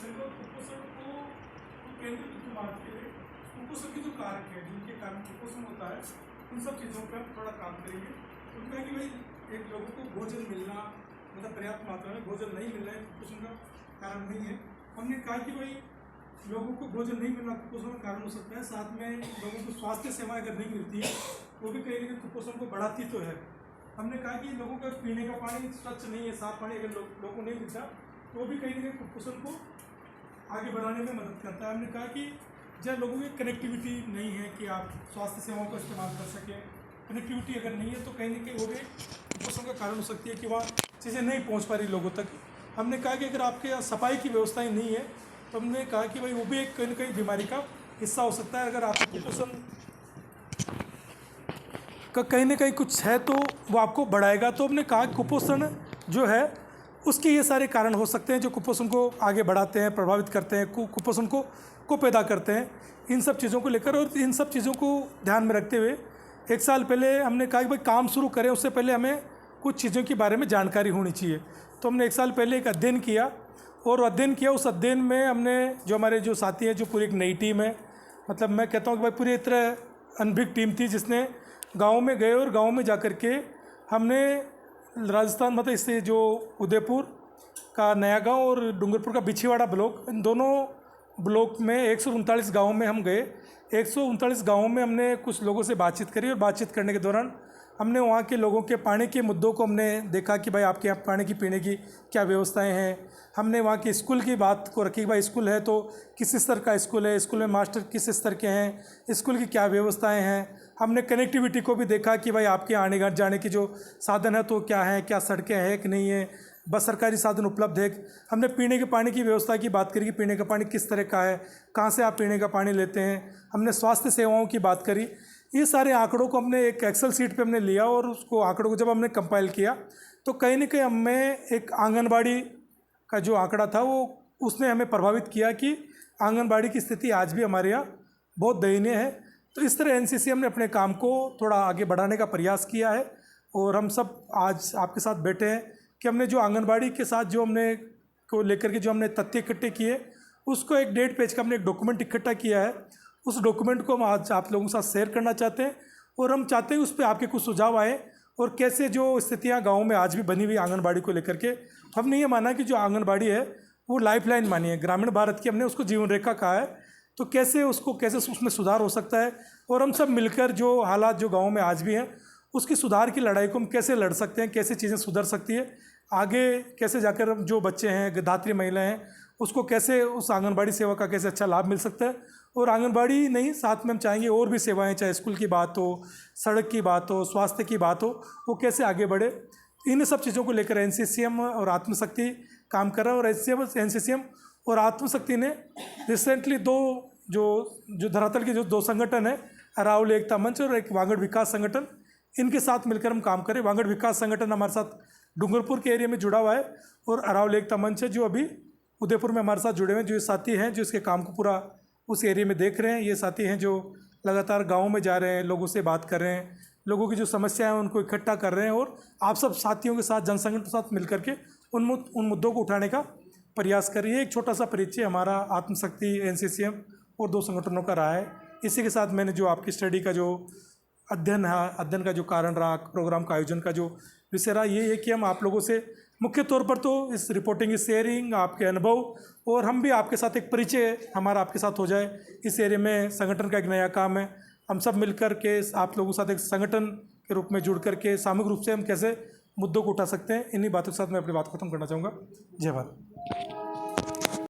Patient और कुपोषण को केंद्रित क्यों मानते हैं, कुपोषण के जो कारक है जिनके कारण कुपोषण होता है, उन सब चीज़ों पर हम थोड़ा काम करेंगे। उनका कि भाई एक लोगों को भोजन मिलना, मतलब पर्याप्त मात्रा में भोजन नहीं मिलना है कुपोषण का कारण नहीं है। हमने कहा कि भाई लोगों को भोजन नहीं मिलना कुपोषण का कारण हो सकता है, साथ में लोगों को स्वास्थ्य सेवाएं अगर नहीं मिलती है वो भी कहीं ना कहीं कुपोषण को बढ़ाती तो है। हमने कहा कि लोगों का पीने का पानी स्वच्छ नहीं है, साफ पानी अगर लोगों को नहीं मिलता तो भी कहीं ना कहीं कुपोषण को आगे बढ़ाने में मदद करता है। हमने कहा कि जब लोगों की कनेक्टिविटी नहीं है कि आप स्वास्थ्य सेवाओं का इस्तेमाल कर सकें, कनेक्टिविटी अगर नहीं है तो कहीं ना कहीं वो भी कुपोषण का कारण हो सकती है कि वहाँ चीज़ें नहीं पहुँच पा रही लोगों तक। हमने कहा कि अगर आपके यहाँ सफाई की व्यवस्थाएँ नहीं है तो हमने कहा कि भाई वो भी एक कहीं ना कहीं बीमारी का हिस्सा हो सकता है। अगर आपको कुपोषण का कहीं ना कहीं कुछ है तो वो आपको बढ़ाएगा। तो हमने कहा कुपोषण जो है उसके ये सारे कारण हो सकते हैं जो कुपोषण को आगे बढ़ाते हैं, प्रभावित करते हैं, कुपोषण को पैदा करते हैं। इन सब चीज़ों को लेकर और इन सब चीज़ों को ध्यान में रखते हुए 1 साल पहले हमने कहा कि भाई काम शुरू करें उससे पहले हमें कुछ चीज़ों के बारे में जानकारी होनी चाहिए। तो हमने 1 साल पहले एक अध्ययन किया और अध्ययन किया। उस अध्ययन में हमने जो हमारे जो साथी हैं, जो पूरी एक नई टीम है, मतलब मैं कहता हूँ कि भाई पूरी एक तरह अनभिज्ञ टीम थी जिसने गाँव में गए और गाँव में जा कर के हमने राजस्थान मतलब इससे जो उदयपुर का नया गांव और डूंगरपुर का बिछीवाड़ा ब्लॉक, इन दोनों ब्लॉक में 139 गाँव में हम गए। 139 गाँवों में हमने कुछ लोगों से बातचीत करी और बातचीत करने के दौरान हमने वहाँ के लोगों के पानी के मुद्दों को हमने देखा कि भाई आपके यहाँ पानी की पीने की क्या व्यवस्थाएं हैं। हमने वहाँ के स्कूल की बात को रखी कि भाई स्कूल है तो किस स्तर का स्कूल है, स्कूल में मास्टर किस स्तर के हैं, स्कूल की क्या व्यवस्थाएं हैं। हमने कनेक्टिविटी को भी देखा कि भाई आपके आने जाने की जो साधन है तो क्या है, क्या सड़कें हैं कि नहीं है, बस सरकारी साधन उपलब्ध है। हमने पीने के पानी की व्यवस्था की बात करी कि पीने का पानी किस तरह का है, कहाँ से आप पीने का पानी लेते हैं। हमने स्वास्थ्य सेवाओं की बात करी। ये सारे आंकड़ों को हमने एक एक्सेल सीट पे हमने लिया और उसको आंकड़ों को जब हमने कंपाइल किया तो कहीं ना कहीं हमें एक आंगनबाड़ी का जो आंकड़ा था वो उसने हमें प्रभावित किया कि आंगनबाड़ी की स्थिति आज भी हमारे यहाँ बहुत दयनीय है। तो इस तरह एनसीसीएम ने अपने काम को थोड़ा आगे बढ़ाने का प्रयास किया है और हम सब आज आपके साथ बैठे हैं कि हमने जो आंगनबाड़ी के साथ जो हमने को लेकर के जो हमने तथ्य इकट्ठे किए उसको एक 1.5 पेज का हमने एक डॉक्यूमेंट इकट्ठा किया है। उस डॉक्यूमेंट को हम आज आप लोगों के साथ शेयर करना चाहते हैं और हम चाहते हैं उस पर आपके कुछ सुझाव आए और कैसे जो स्थितियाँ गाँव में आज भी बनी हुई आंगनबाड़ी को लेकर के। तो हमने ये माना कि जो आंगनबाड़ी है वो लाइफलाइन मानी है ग्रामीण भारत की, हमने उसको जीवन रेखा कहा है। तो कैसे उसमें सुधार हो सकता है और हम सब मिलकर जो हालात जो गाँव में आज भी हैं उसकी सुधार की लड़ाई को हम कैसे लड़ सकते हैं, कैसे चीज़ें सुधर सकती है, आगे कैसे जाकर जो बच्चे हैं, धात्री महिलाएं हैं, उसको कैसे उस आंगनबाड़ी सेवा का कैसे अच्छा लाभ मिल सकता है। और आंगनबाड़ी नहीं, साथ में हम चाहेंगे और भी सेवाएं, चाहे स्कूल की बात हो, सड़क की बात हो, स्वास्थ्य की बात हो, वो कैसे आगे बढ़े। इन सब चीज़ों को लेकर एनसीसीएम और आत्मशक्ति काम कर रहा है। और एनसीसीएम और आत्मशक्ति ने रिसेंटली जो धरातल के जो 2 संगठन है, अरावली एकता मंच और एक वागड़ विकास संगठन, इनके साथ मिलकर हम काम करें। वागड़ विकास संगठन हमारे साथ डूंगरपुर के एरिया में जुड़ा हुआ है और अरावली एकता मंच है जो अभी उदयपुर में हमारे साथ जुड़े हुए हैं। जो ये साथी हैं जो इसके काम को पूरा उस एरिया में देख रहे हैं, ये साथी हैं जो लगातार गाँव में जा रहे हैं, लोगों से बात कर रहे हैं, लोगों की जो समस्या है उनको इकट्ठा कर रहे हैं और आप सब साथियों के साथ, जनसंगठन के साथ मिलकर के उन मुद्दों को उठाने का प्रयास कर रही है। एक छोटा सा परिचय हमारा आत्मशक्ति, एनसीसीएम और 2 संगठनों का रहा है। इसी के साथ मैंने जो आपकी स्टडी का जो अध्ययन का जो कारण रहा, प्रोग्राम का आयोजन का जो विषय रहा, ये है कि हम आप लोगों से मुख्य तौर पर तो इस रिपोर्टिंग, इस शेयरिंग, आपके अनुभव और हम भी आपके साथ एक परिचय हमारा आपके साथ हो जाए। इस एरिया में संगठन का एक नया काम है, हम सब मिलकर के आप लोगों के साथ एक संगठन के रूप में जुड़ करके सामूहिक रूप से हम कैसे मुद्दों को उठा सकते हैं। इन्हीं बातों के साथ मैं अपनी बात खत्म करना चाहूँगा। जय भारत।